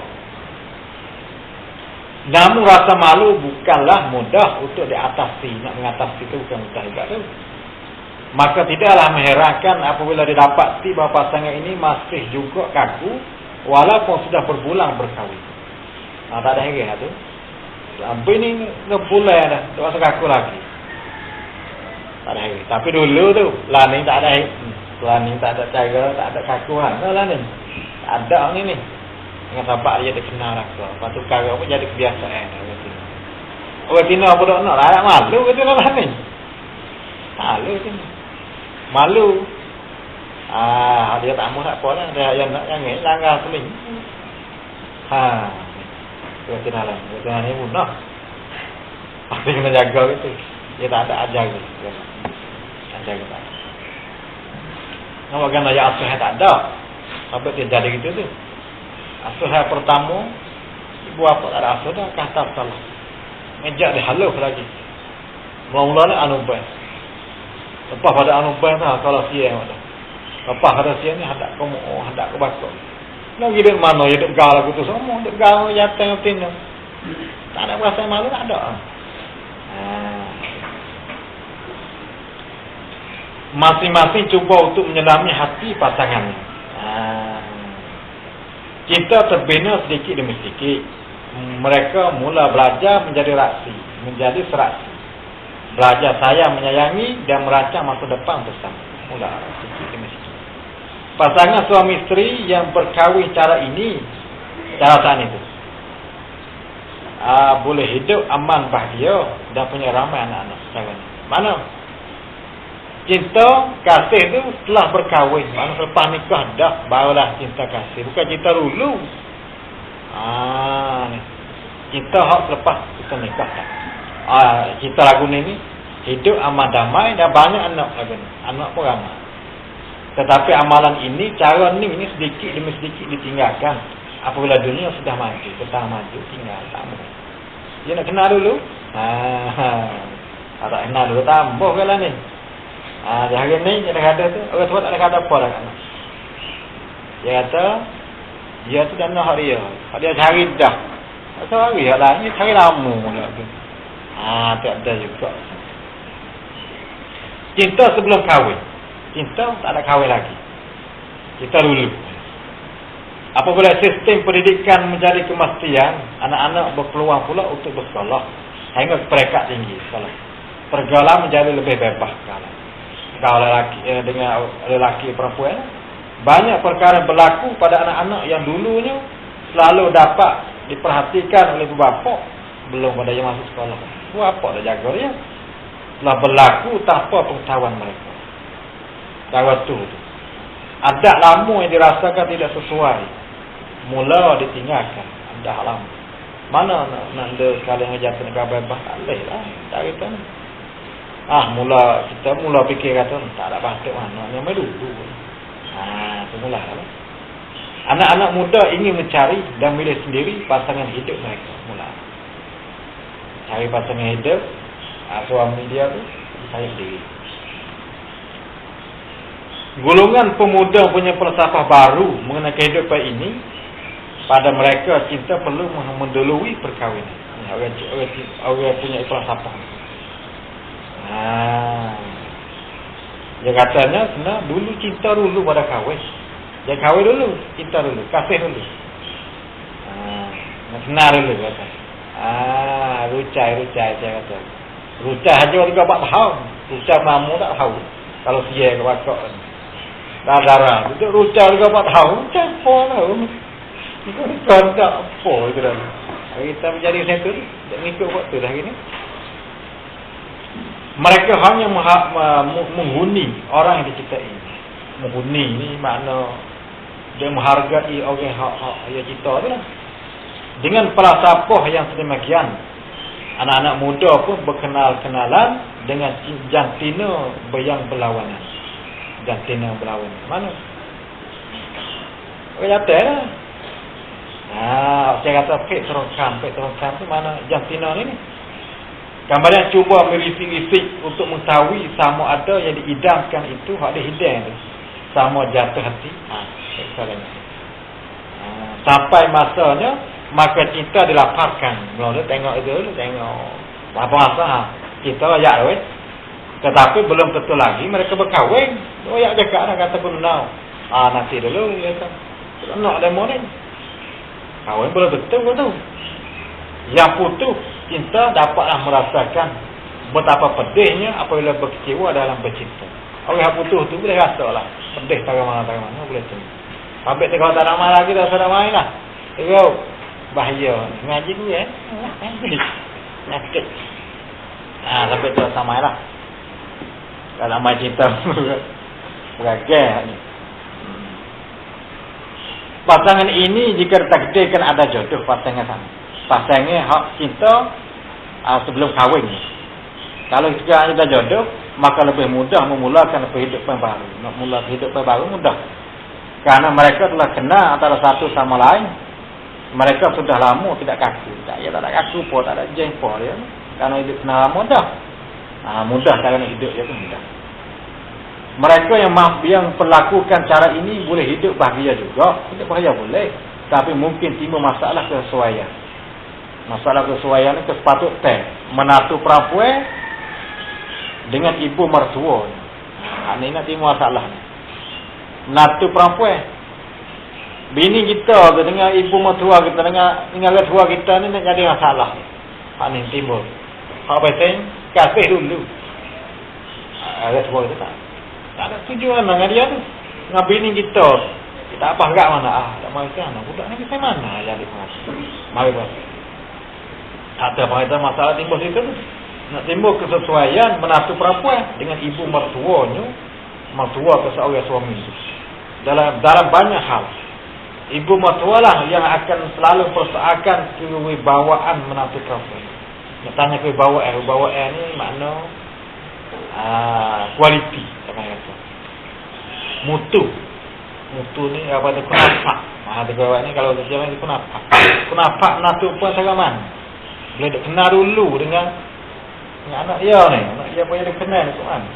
Namun rasa malu bukanlah mudah untuk diatasi. Nak mengatasi itu bukan mudah juga tu. Maka tidaklah mengherankan apabila didapati bahawa pasangan ini masih juga kaku walaupun sudah berbulan berkahwin. Tak ada heran tu. Sampai ni ngebulan dah, tak rasa kaku lagi. Tak ada heran. Tapi dulu tu, lah ni tak ada heran. Lah ni tak ada cara, tak ada kakuan. Lah ni. Tak ada ni ni. Dengan sahabat dia kenal rasa. Lepas tu perkara pun jadi kebiasaan. Orang Tina pun tak nak lah. Ada malu ke tu lah ni. Malu tu ni. Malu. Dia tak mahu tak apa lah. Dia yang nak jangan langgar seling. Orang Tina lah. Orang Tina ni pun nak. Pasti kena jaga gitu. Dia tak ada ajar gitu. Ajar gitu. Nampak kan ayat asuh yang tak ada. Sampai dia jadi gitu tu. Asuh yang pertama, ibu apa tak ada asuh dah, kata salah. Ngejak dia halus lagi. Mula-mula ni anubai. Lepas pada anubai tu, kalau siang ada. Lepas pada siang ni, hadap ke bakar. Lagi duduk mana, dia duduk gal lagu tu semua. Duduk gal, jatuh, tindak. Tak ada perasaan malu, tak ada. Masing-masing cuba untuk menyelami hati pasangannya. Kita terbina sedikit demi sedikit. Mereka mula belajar menjadi raksi, menjadi seraksi. Belajar sayang, menyayangi dan merancang masa depan bersama. Mula sedikit demi sedikit. Pasangan suami isteri yang berkahwin cara ini, cara saat itu, boleh hidup aman, bahagia dan punya ramai anak-anak. Mana? Cinta kasih tu setelah berkahwin. Mana selepas nikah dah barulah cinta kasih. Bukan cinta dulu. Ni. Cinta hak selepas kita nikah dah. Cinta lagu ni hidup aman damai dan banyak anak lagu ni. Anak pun ramai. Tetapi amalan ini, cara ni sedikit demi sedikit ditinggalkan. Apabila dunia sudah maju, petang maju, tinggal tambah. Dia nak kenal dulu. Tak kenal dulu tambah ke lah ni. Dia hari ni dia dah ada tu. Orang tua tak ada kata apa dah kan. Dia kata dia tu dah nak dia. Dia cari dah. Tak cari lah. Ini cari lama pula tu. Tak ada juga. Cinta sebelum kahwin. Cinta tak ada kahwin lagi. Cinta dulu. Apabila sistem pendidikan menjadi kemastian, anak-anak berpeluang pula untuk bersekolah hingga ke peringkat tinggi sekolah. Pergaulan menjadi lebih bebas sekarang. Kalau lelaki dengan lelaki perempuan, banyak perkara berlaku pada anak-anak yang dulunya selalu dapat diperhatikan oleh ibu bapa belum pada yang masuk sekolah. Ibu bapa dah jaga dia. Telah berlaku tanpa pengetahuan mereka. Cara tu. Adat lama yang dirasakan tidak sesuai, mula ditinggalkan. Adat lama. Mana nak ada sekali ngejatuh negara bebas? Tak boleh lah. Tak kata ni. Kita mula fikir kata tak ada patut mana yang dulu. Semula lah. Anak-anak muda ingin mencari dan milih sendiri pasangan hidup mereka. Mula cari pasangan hidup, suami dia tu saya sendiri. Golongan pemuda punya falsafah baru mengenai kehidupan ini. Pada mereka cinta perlu mendahului perkahwinan. Orang punya falsafah. Dia katanya sebenarnya dulu cinta dulu pada kahwin. Dia kahwin dulu, cinta dulu, kasih dulu. Kenal dulu kata. Rucai saya kata. Rucai aja juga tak tahu. Rucai mamu tak tahu. Kalau dia ke wakak. Darah. Itu rucai juga tak tahu. Rucai apa tahu. Bukan tak apa itu dah. Kita menjadi satu tak ngikut waktu dah gini. Mereka hanya menghuni orang yang dicintai. Menghuni ni makna dia menghargai orang yang cinta tu lah. Dengan falsafah yang sedemikian, anak-anak muda pun berkenal-kenalan dengan jantina yang berlawanan. Jantina berlawanan. Mana? Orang jatuh lah. Saya kata pek terongkam tu mana jantina ni. Kemudian cuba merisik-risik untuk mengetahui sama ada yang diidamkan itu hak dihidang tu. Sama jatuh hati. Sampai masanya maka cinta dilaparkan. Mula tengok itu, tengok apa masa kita layak weh. Tetapi belum tentu lagi mereka berkahwin. Layak jaga anak kata kunau. Nanti dulu kata. Nak demo ni. Kahwin belum tentu tu. Yang putus cinta dapatlah merasakan betapa pedihnya apabila berkecewa dalam bercinta. Orang yang putus tu boleh rasalah pedih tak mana boleh tu. Habis tu kalau tak nak main lagi dah sudah main lah. Tengok bahaya ngaji tu nyakit. Sampai tu tak main lah. Kalau main cinta beragai ni. Pasangan ini jika ditakdirkan ada jodoh pasangan sama. Pasangan hak cinta sebelum kahwin. Kalau jika ada jodoh, maka lebih mudah memulakan kehidupan baru. Nak mula kehidupan baru mudah. Karena mereka telah kenal antara satu sama lain. Mereka sudah lama tidak kaku. Tak ada kaku pun, tak ada jengpol ya. Karena hidup kenal lama dah. Mudah cara hidup dia tu mudah. Mereka yang melakukan cara ini boleh hidup bahagia juga. Hidup bahagia boleh. Tapi mungkin timbul masalah kesesuaian. Masalah kesesuaian ni kesepatutan menatu perempuan dengan ibu mertua. Ini nak timbul masalah ni. Menatu perempuan. Bini kita dengan ibu mertua kita dengan mertua kita ni nak jadi masalah. Ini timbul. Apa penting kasih dulu. Ada sebuah itu tak. Tak ada tujuan dengan dia tu. Dengan bini kita. Kita apa enggak mana? Tak mahu sana. Budak ni kita mana jadi pengasih. Mari buat. Ada apa masalah timbul situ tu. Nak timbul kesesuaian menatu perempuan dengan ibu mertuanya. Mertua ke seorang suami. Dalam banyak hal. Ibu mertua lah yang akan selalu persoalkan kewibawaan menatu perempuan. Nak tanya kewibawaan. Kewibawaan ni makna kualiti. Mutu ni apa tu kenapa? Kewibawaan ni kalau terjemah ni kenapa? Kenapa menatu perempuan sangat mana? Boleh dia kenal dulu dengan anak dia ni. Anak dia boleh dia kenal ni ke mana?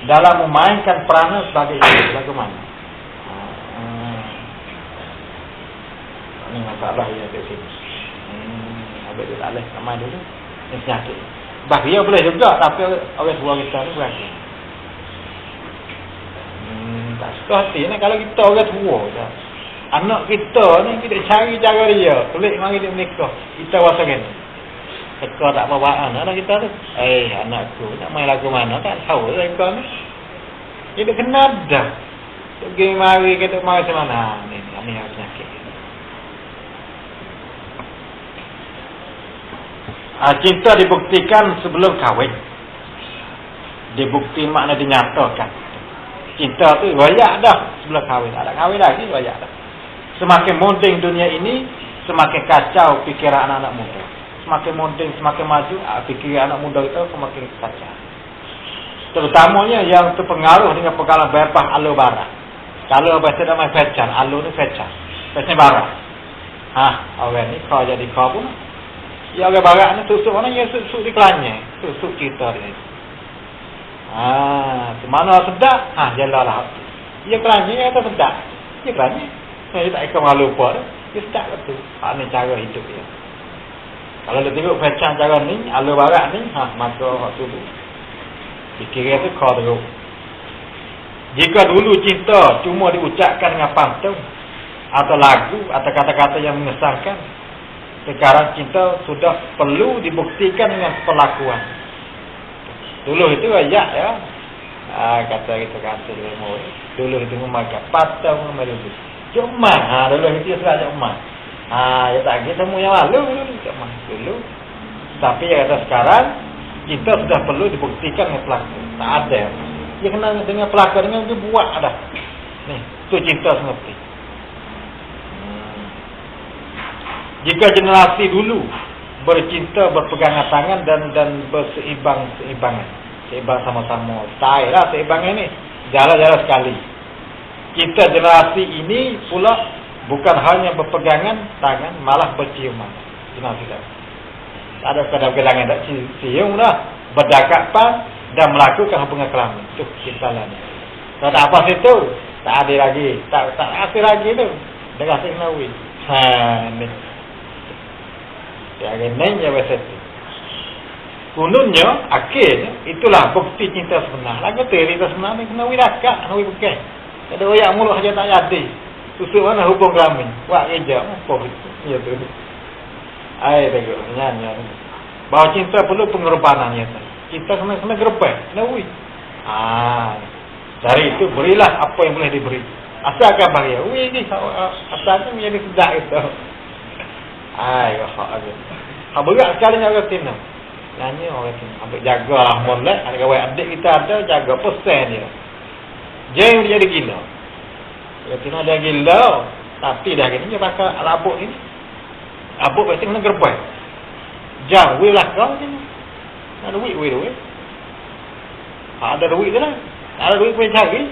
Dalam memainkan peranan sebagai ibu bagaimana? Ini masalah yang ada sini. Habis dia tak boleh main dulu. Ini penyakit. Bahagia boleh juga, tapi orang tua kita ni berakhir. Tak suka hati ni kalau kita orang tua je. Anak kita ni kita cari cara dia. Pelik mari dia menikah. Kita rasakan. Teka tak bawaan anak kita tu. Anakku nak main lagu mana tak tahu lah kau ni. Dia kenal dah. Pergi mari kita mari macam mana. Ni harus penyakit. Cinta dibuktikan sebelum kahwin. Dibukti makna dinyatakan. Cinta tu royak dah sebelum kahwin. Ada kahwin lagi royak dah. Semakin monding dunia ini, semakin kacau fikiran anak-anak muda. Semakin monding, semakin maju, fikiran anak muda itu semakin kacau. Terutamanya yang terpengaruh dengan pengalaman bebas alur barat. Kalau bahasa nama fashion, alur ni fashion. Fashion barat. Orang ni kau jadi kau pun. Ya orang barat ni susuk mana ya susuk di kelanya. Susuk cerita dia. Mana sedap? Jalalah. Ya kelanya ya tak sedap. Ya kelanya. Saya tak akan malu apa. Dia sedap betul. Ini cara hidup dia. Kalau dia tengok fashion cara ni, alur barat ni, maka waktu tu. Fikir tu kau teruk. Jika dulu cinta cuma diucapkan dengan pantun atau lagu atau kata-kata yang mengesankan, sekarang cinta sudah perlu dibuktikan dengan perlakuan. Dulu itu ayat ya. Kata kita kata dulu itu memakai patang memerlukan. Cuma dulu itu saja cuma. Ya tak kita semua yang lalu cuma dulu. Tapi ya kata sekarang cinta sudah perlu dibuktikan dengan perlakuan. Tak ada. Dia kena dengan pelakon dengan dia buat dah. Ni, tu cinta seperti. Jika generasi dulu bercinta, berpegangan tangan dan berseimbang-seimbangan. Seimbang sama-sama. Tak lah seimbang ini. Jalan-jalan sekali. Cinta generasi ini pula bukan hanya berpegangan tangan, malah berciuman. Generasi dah. Tak ada kadang gelangan tak cium dah. Berdakapan dan melakukan hubungan kelamin. Itu kesalahan. Kalau tak apa situ, tak ada lagi. Tak ada lagi tu. Dia kata Nawawi. Ni. Dia ni je bahasa tu. Kununnya, akhirnya, itulah bukti cinta sebenar. Lagu tu cinta sebenar ni Nawawi dakak, Nawawi bukan. Ada oyak mulut saja tak jadi. Susuk mana hubung kelamin. Buat kerja. Apa itu? Ya tu. Air tengok. Nyanyi. Bahawa cinta perlu pengorbanan. Ya, cinta kena gerban. Nawawi. Dari itu berilah apa yang boleh diberi. Asalkan bahagia. Wih ni. Asalkan menjadi sedap itu. Hak berat sekali nak orang Tina. Nyanyi orang Tina. Ambil jagalah molek. Ada kawan adik kita ada. Jaga persen dia. Jangan dia jadi gila. Orang Tina dia gila. Tapi dah gini. Dia pakai alabuk ni. Abuk pasti kena gerbai. Jam. Wih lah kau ni. Ada duit. Ada duit tu lah. Ada duit pun cari.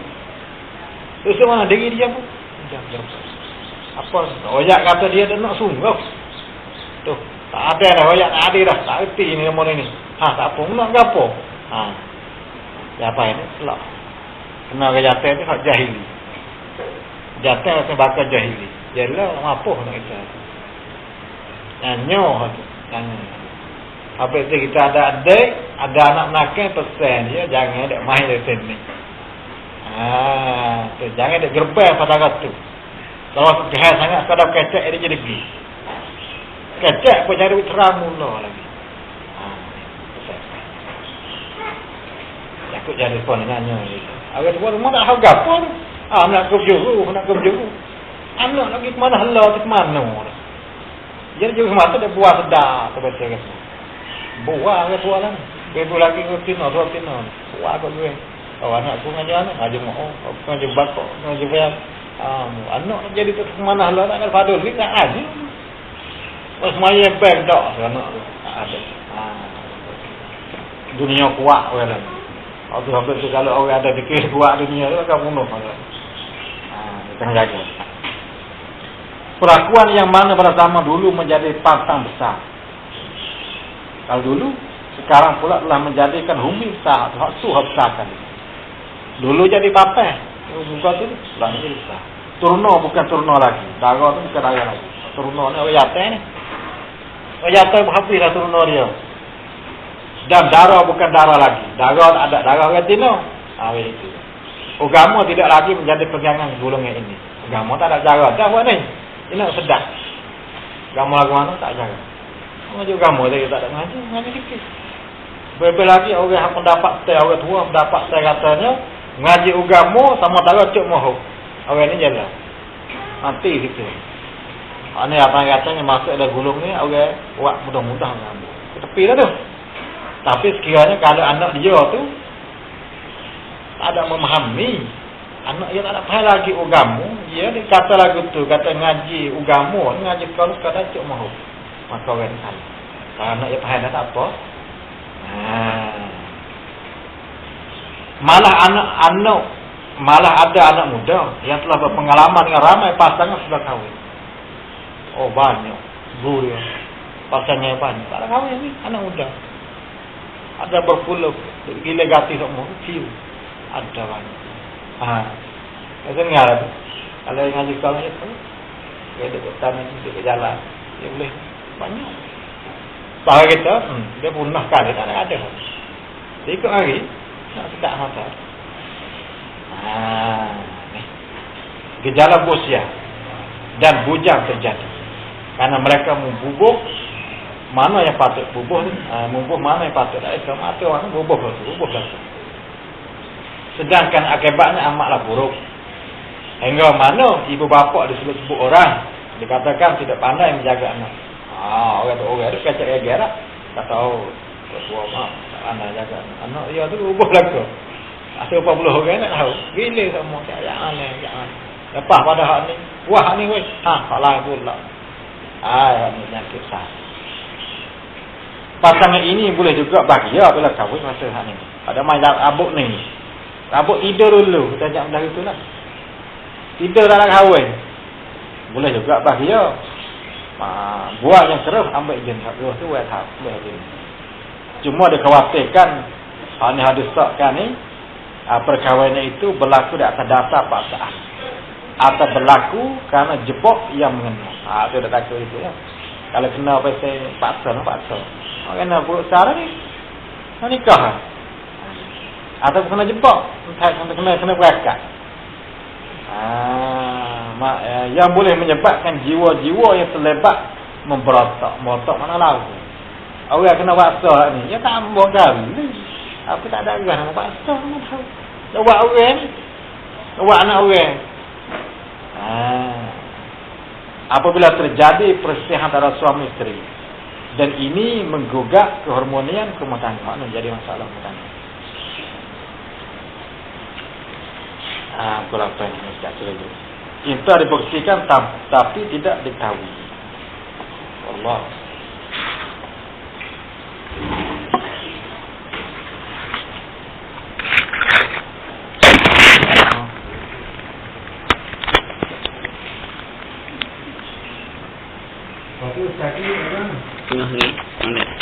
Terus mana diri dia pun. Jam. Apa? Oyak kata dia tak nak sungguh. Tuh. Tak ada dah. Oyak tak ada dah. Tak erti ni nombor ni. Tak apa. Nak ke apa? Apa ini? Selak. Kena ke jatuh tu hak jahili. Jatuh tu bakal jahili. Yalah. Apa nak kita? Nyanyo. Habis tu kita ada adik. Ada anak nakal persen dia. Jangan ada main dari sini. Tu, jangan ada gerbang pada kata tu. Kalau kehal sangat kadang kecek dia jadi pergi. Kecek pun cari terang mula lagi. Takut jadi pun nanya gitu. Awak tu rumah nak harga pun. Nak kerjuru. Anak lagi ke mana hala tu ke mana. Jadi juga mata dia buat sedap tu baca kata. Buat ke tua lah. Betul lagi ke Tina, dua Tina. Buat ke gue. Kalau anak aku ngaji anak, ngaji mau, ngaji bakok, ngaji bayar. Anak jadi tu ke mana hala nak fadul ni tak ada. Pas maya bank tak anak tu. Tak ada. Dunia kuat orang. Habis tu kalau orang ada fikir kuat dunia tu akan bunuh orang. Jangan jaga. Perlakuan yang mana pada zaman dulu menjadi pantang besar. Kalau dulu, sekarang pula telah menjadikan humi besar. Hak tu hak besar kan. Dulu jadi papai. Muka tu lah jadi besar. Turno bukan turno lagi. Darah tu bukan darah lagi. Turno ni orang yatai ni. Orang yatai berhabis lah turno dia. Dan darah bukan darah lagi. Darah ada darah orang Tino. Itu. Agama tidak lagi menjadi pegangan golongan ini. Agama tak ada darah. Dah buat ni. Ini nak sedap. Agama lagu mana tak jaga. Ngaji agama dia tak ada ngaji sikit. Berbeza lagi orang yang mendapat saya, orang tua mendapat saya katanya ngaji agama sama darah cuk mohon. Orang ni jalan. Mati situ. Ini apa yang katanya masuk ada gulung ni orang buat mudah-mudah ngambil. Tepi dah tu. Tapi sekiranya kalau anak dia tu tak ada memahami, anak dia tak ada faham lagi agama, dia kata lagu tu, kata ngaji agama, ngaji kalau kata cuk mohon. Maka orang ni salah. Kalau anak dia faham dah tak apa. Malah ada anak muda yang telah berpengalaman dengan ramai pasangan sudah kahwin. Oh banyak. Guru dia. Pasangannya banyak. Tak ada kahwin ni. Anak muda. Ada berpuluh. Gila gati semua. Cium. Ada banyak. Saya dengar tu. Kalau yang ngaji sekolah itu. Dia duduk tanah. Duduk jalan. Dia boleh. Banyak. Bahaya kita. Dia punah kali. Tak ada. Dia ikut hari. Nak sedap mata. Gejala bosia dan bujang terjadi. Karena mereka membubuh mana yang patut bubuh ni, membubuh mana yang patut tak Islam atau orang bubuh lah. Sedangkan akibatnya amatlah buruk. Hingga mana ibu bapa disebut-sebut orang dikatakan tidak pandai menjaga anak. Orang tu kacak gerak lah. Tak tahu tua mak tak pandai jaga anak dia tu bubuh lah ke. Asal 40 orang nak tahu. Gila semua jangan. Lepas pada hak ni, wah ni weh. Tak lain pula. Ni nyakit sah. Pasangan ini boleh juga bahagia bila kahwin masa hak ni. Ada main abuk ni. Abuk tidur dulu. Kita ajak dari tu lah. Tidur dalam kahwin. Boleh juga bahagia. Buat yang keras ambil izin dua tu buat tahu buat izin. Cuma dikhawatirkan ni hadis sakkan ni perkahwinan itu berlaku di atas dasar paksaan atau berlaku kerana jebok yang mengena. Itu dah takut itu ya. Kalau kena pasal paksa. Kena buat cara ni nikah. Atau kena jebok, kena berakat. Yang boleh menyebabkan jiwa-jiwa yang terlibat memberontak mana lagu. Orang kena paksa ni, ya tak ambok kali. Apa tak ada orang nak paksa, mana tahu. Buat orang ni, buat anak orang. Apabila terjadi perselisihan antara suami isteri dan ini menggugat keharmonian rumah tangga, maknanya jadi masalah rumah tangga. Kalau apa yang mesti lagi. Itu dibuktikan tapi tidak diketahui. Allah. Satu sakit orang. Tengah ni.